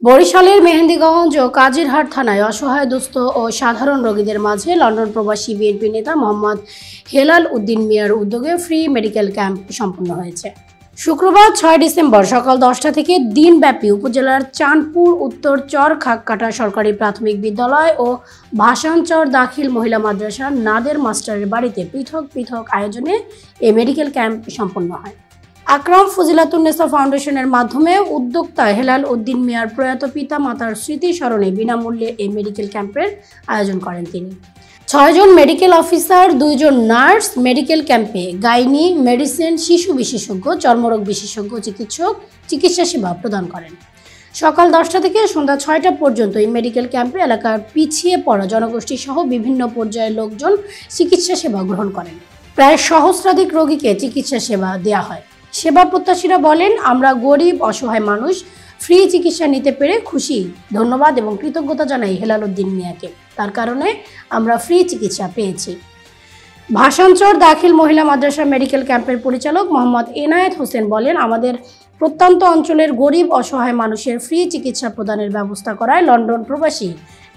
বরিশালের মেহেন্দিগঞ্জ ও কাজিরহাট থানায় অসহায় দুস্থ ও সাধারণ রোগীদের মাঝে লন্ডন প্রবাসী বিএনপি নেতা মোহাম্মদ হেলাল উদ্দিন মিয়ার উদ্যোগে ফ্রি মেডিকেল ক্যাম্প সম্পন্ন হয়েছে। শুক্রবার 6 ডিসেম্বর সকাল 10টা থেকে দিনব্যাপী উপজেলার চাঁদপুর উত্তর চর খাককাটা সরকারি প্রাথমিক বিদ্যালয় ও ভাসানচর দাখিল মহিলা মাদ্রাসার নাদের মাস্টারের বাড়িতে পৃথক পৃথক আয়োজনে এই মেডিকেল ক্যাম্প সম্পন্ন হয়। আকরাম ফজিলাতুন্নেসা ফাউন্ডেশনের মাধ্যমে উদ্যোক্তা হেলাল উদ্দিন মিয়ার প্রয়াত পিতা মাতার স্মৃতি স্মরণে বিনামূল্যে এই মেডিকেল ক্যাম্পের আয়োজন করেন তিনি। 6 জন মেডিকেল অফিসার, 2 জন নার্স মেডিকেল ক্যাম্পে গাইনি, মেডিসিন, শিশু বিশেষজ্ঞ, চর্মরোগ বিশেষজ্ঞ চিকিৎসক চিকিৎসা সেবা প্রদান করেন। সকাল 10টা থেকে সন্ধ্যা 6টা পর্যন্ত এই মেডিকেল ক্যাম্পে এলাকার পিছিয়ে পড়া জনগোষ্ঠী সহ বিভিন্ন পর্যায়ের লোকজন চিকিৎসা সেবা গ্রহণ করেন। প্রায় সহস্রাধিক রোগীকে চিকিৎসা সেবা দেওয়া হয়। সেবা প্রত্যাশীরা বলেন, আমরা গরিব অসহায় মানুষ ফ্রি চিকিৎসা নিতে পেরে খুশি। ধন্যবাদ এবং কৃতজ্ঞতা জানাই হেলাল উদ্দিন মিয়াকে, তার কারণে আমরা ফ্রি চিকিৎসা পেয়েছি। ভাসানচর দাখিল মহিলা মাদ্রাসা মেডিকেল ক্যাম্পের পরিচালক মোহাম্মদ এনায়েত হোসেন বলেন, আমাদের প্রত্যন্ত অঞ্চলের গরিব অসহায় মানুষের ফ্রি চিকিৎসা প্রদানের ব্যবস্থা করায় লন্ডন প্রবাসী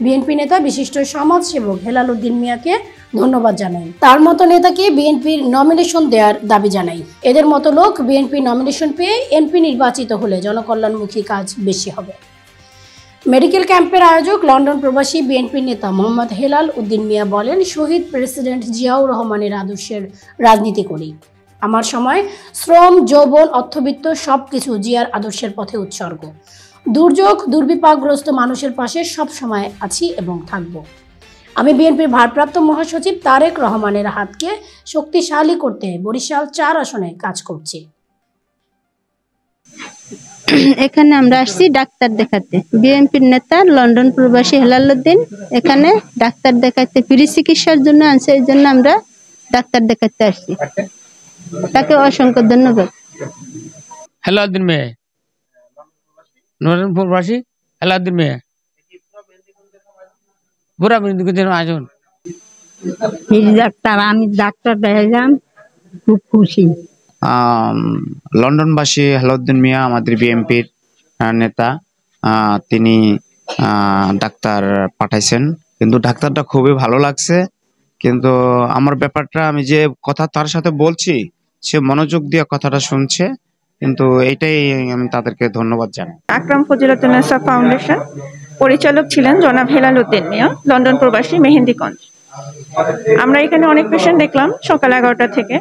বিএনপি নেতা বিশিষ্ট সমাজসেবক হেলাল উদ্দিন মিয়াকে ধন্যবাদ জানাই। তার মতো নেতাকে বিএনপির নমিনেশন দেওয়ার দাবি জানাই। এদের মতো লোক বিএনপি নমিনেশন পেয়ে এমপি নির্বাচিত হলে জনকল্যাণমুখী কাজ বেশি হবে। মেডিকেল ক্যাম্পের আয়োজক লন্ডন প্রবাসী বিএনপি নেতা মোহাম্মদ হেলাল উদ্দিন মিয়া বলেন, শহীদ প্রেসিডেন্ট জিয়াউর রহমানের আদর্শের রাজনীতি করি। আমার সময় শ্রম, যৌবন, অর্থবিত্ত সবকিছু জিয়ার আদর্শের পথে উৎসর্গ। দুর্যোগ দুর্বিপাকগ্রস্ত মানুষের পাশে সব সময় আছি এবং থাকব। আমি বিএনপির ভারপ্রাপ্ত মহাসচিব তারেক রহমানের হাতকে শক্তিশালী করতে বরিশাল 4 আসনে কাজ করছি। এখানে আমরা আসছি ডাক্তার দেখাতে। বিএনপির নেতা লন্ডন প্রবাসী হেলাল উদ্দিন এখানে ডাক্তার দেখাতে ফ্রি চিকিৎসার জন্য আনছে, এই জন্য আমরা ডাক্তার দেখাতে আসছি। তাকে অসংখ্য ধন্যবাদ। হেলাল উদ্দিন মিয়া, লন্ডন প্রবাসী হেলাল উদ্দিন মিয়া, পুরা মেহেন্দিগঞ্জের আয়োজন। ডাক্তার, আমি ডাক্তার দেখালাম, খুব খুশি। লন্ডনবাসী হেলালউদ্দিন মিয়া আমাদের বিএনপির নেতা, তিনি ডাক্তার পাঠাইছেন, কিন্তু ডাক্তারটা খুবই ভালো লাগছে। কিন্তু আমার ব্যাপারটা, আমি যে কথা তার সাথে বলছি সে মনোযোগ দিয়ে কথাটা শুনছে, কিন্তু এটাই আমি তাদেরকে ধন্যবাদ জানাই। আকরাম ফজিলাতুন্নেসা ফাউন্ডেশন পরিচালক ছিলেন জনাব হেলাল উদ্দিন মিয়া, লন্ডন প্রবাসী, মেহেন্দিগঞ্জ। আমরা এখানে অনেক পেশেন্ট দেখলাম সকাল 11টা থেকে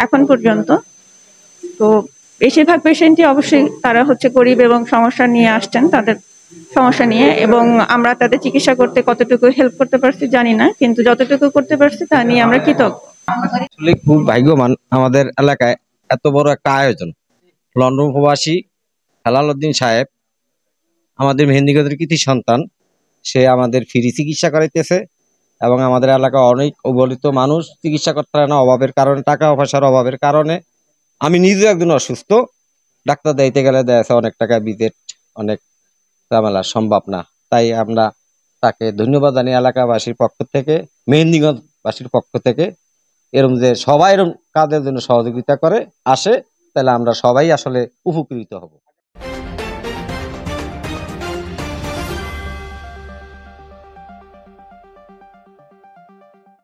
এখন পর্যন্ত। তো বেশিরভাগ পেশেন্টই অবশ্যই তারা গরিব এবং সমস্যা নিয়ে আসছেন, তাদের সমস্যা নিয়ে, এবং আমরা তাদের চিকিৎসা করতে কতটুকু হেল্প করতে পারছি জানি না, কিন্তু যতটুকু করতে পারছি তা নিয়ে আমরা কৃতজ্ঞ। আসলে খুব ভাগ্যবান আমাদের এলাকায় এত বড় একটা আয়োজন। লন্ডন প্রবাসী হেলাল উদ্দিন সাহেব আমাদের মেহেন্দিগঞ্জের কৃতি সন্তান, সে আমাদের ফ্রি চিকিৎসা করাইতেছে এবং আমাদের এলাকায় অনেক অবহেলিত মানুষ চিকিৎসা করতে পারে না অভাবের কারণে, টাকা পয়সার অভাবের কারণে। আমি নিজেও একজন অসুস্থ, ডাক্তার দেখতে গেলে দেখা যাচ্ছে অনেক টাকা ভিজিট, অনেক ঝামেলা, সম্ভব না। তাই আমরা তাকে ধন্যবাদ জানি এলাকাবাসীর পক্ষ থেকে, মেহেন্দিগঞ্জবাসীর পক্ষ থেকে। এরকম যে সবাই এরকম কাজের জন্য সহযোগিতা করে আসে, তাহলে আমরা সবাই আসলে উপকৃত হব।